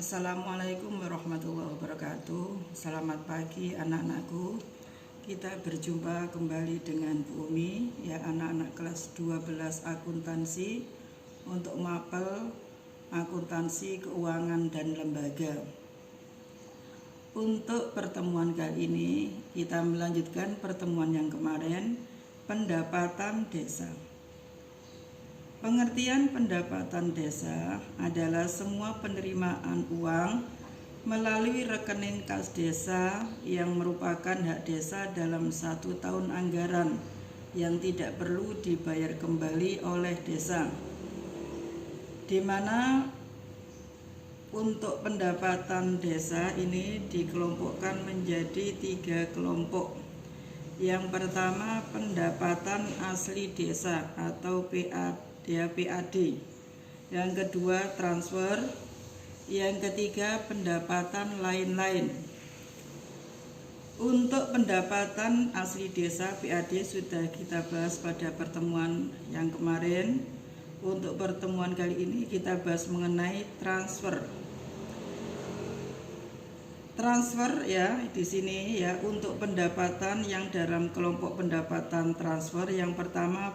Assalamualaikum warahmatullahi wabarakatuh. Selamat pagi anak-anakku. Kita berjumpa kembali dengan Bu Umi, ya anak-anak kelas 12 akuntansi untuk mapel akuntansi keuangan dan lembaga. Untuk pertemuan kali ini kita melanjutkan pertemuan yang kemarin, pendapatan desa. Pengertian pendapatan desa adalah semua penerimaan uang melalui rekening kas desa yang merupakan hak desa dalam 1 tahun anggaran yang tidak perlu dibayar kembali oleh desa, di mana untuk pendapatan desa ini dikelompokkan menjadi 3 kelompok. Yang pertama, pendapatan asli desa atau PAD. Yang kedua, transfer. Yang ketiga, pendapatan lain-lain. Untuk pendapatan asli desa PAD sudah kita bahas pada pertemuan yang kemarin. Untuk pertemuan kali ini kita bahas mengenai transfer. Transfer ya di sini ya, untuk pendapatan yang dalam kelompok pendapatan transfer, yang pertama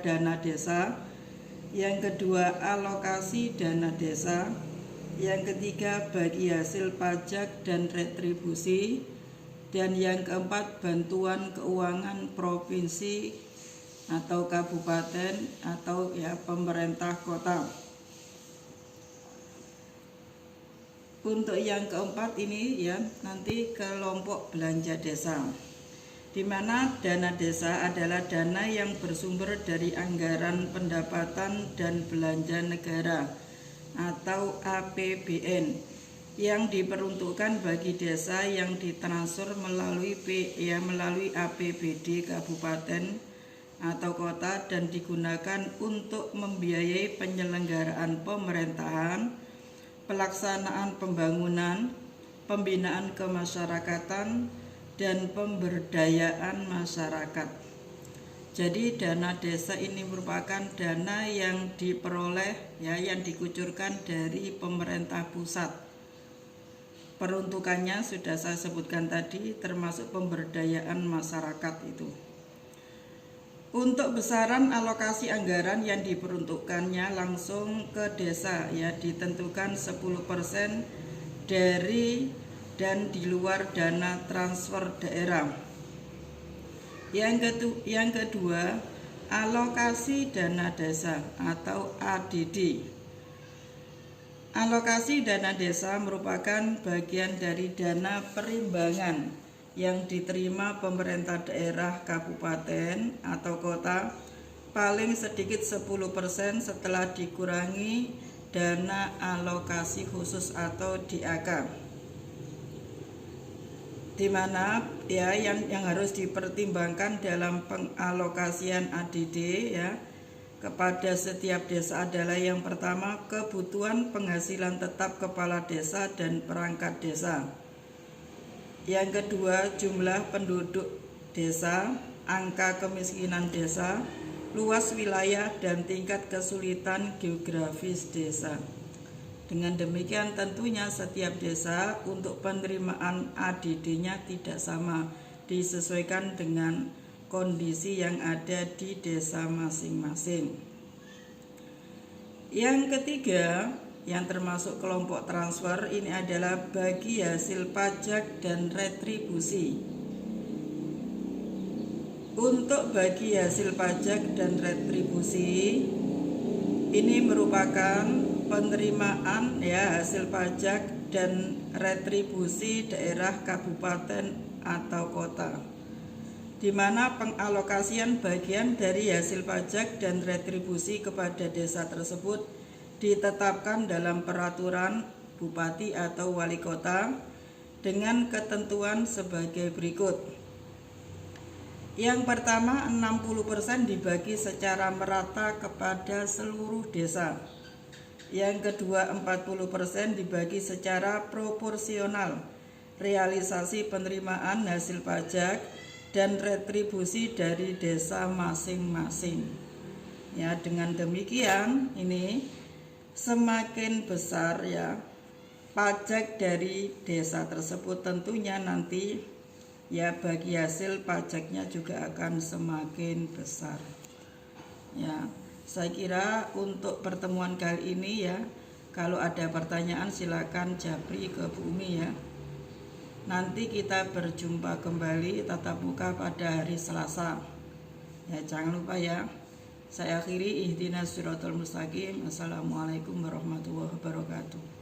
dana desa, yang kedua alokasi dana desa, yang ketiga bagi hasil pajak dan retribusi, dan yang keempat bantuan keuangan provinsi atau kabupaten atau ya pemerintah kota. Untuk yang keempat ini ya nanti kelompok belanja desa, di mana dana desa adalah dana yang bersumber dari anggaran pendapatan dan belanja negara atau APBN yang diperuntukkan bagi desa yang ditransfer melalui melalui APBD kabupaten atau kota dan digunakan untuk membiayai penyelenggaraan pemerintahan, pelaksanaan pembangunan, pembinaan kemasyarakatan, dan pemberdayaan masyarakat. Jadi dana desa ini merupakan dana yang diperoleh ya, yang dikucurkan dari pemerintah pusat. Peruntukannya sudah saya sebutkan tadi, termasuk pemberdayaan masyarakat itu. Untuk besaran alokasi anggaran yang diperuntukkannya langsung ke desa ya ditentukan 10% dari dan di luar dana transfer daerah. Yang kedua, alokasi dana desa atau ADD. Alokasi dana desa merupakan bagian dari dana perimbangan yang diterima pemerintah daerah, kabupaten atau kota paling sedikit 10% setelah dikurangi dana alokasi khusus atau DAK, di mana ya yang harus dipertimbangkan dalam pengalokasian ADD ya kepada setiap desa adalah yang pertama, kebutuhan penghasilan tetap kepala desa dan perangkat desa. Yang kedua, jumlah penduduk desa, angka kemiskinan desa, luas wilayah, dan tingkat kesulitan geografis desa. Dengan demikian tentunya setiap desa untuk penerimaan ADD-nya tidak sama, disesuaikan dengan kondisi yang ada di desa masing-masing. Yang ketiga, yang termasuk kelompok transfer ini adalah bagi hasil pajak dan retribusi. Untuk bagi hasil pajak dan retribusi ini merupakan penerimaan ya hasil pajak dan retribusi daerah, kabupaten atau kota, di mana pengalokasian bagian dari hasil pajak dan retribusi kepada desa tersebut ditetapkan dalam peraturan bupati atau wali kota dengan ketentuan sebagai berikut. Yang pertama, 60% dibagi secara merata kepada seluruh desa. Yang kedua, 40% dibagi secara proporsional realisasi penerimaan hasil pajak dan retribusi dari desa masing-masing. Ya, dengan demikian ini semakin besar ya pajak dari desa tersebut, tentunya nanti ya bagi hasil pajaknya juga akan semakin besar. Ya, saya kira untuk pertemuan kali ini ya, kalau ada pertanyaan silakan japri ke Bu Umi ya. Nanti kita berjumpa kembali tatap muka pada hari Selasa. Ya, jangan lupa ya. Saya akhiri ihdinas siratal mustaqim. Assalamualaikum warahmatullahi wabarakatuh.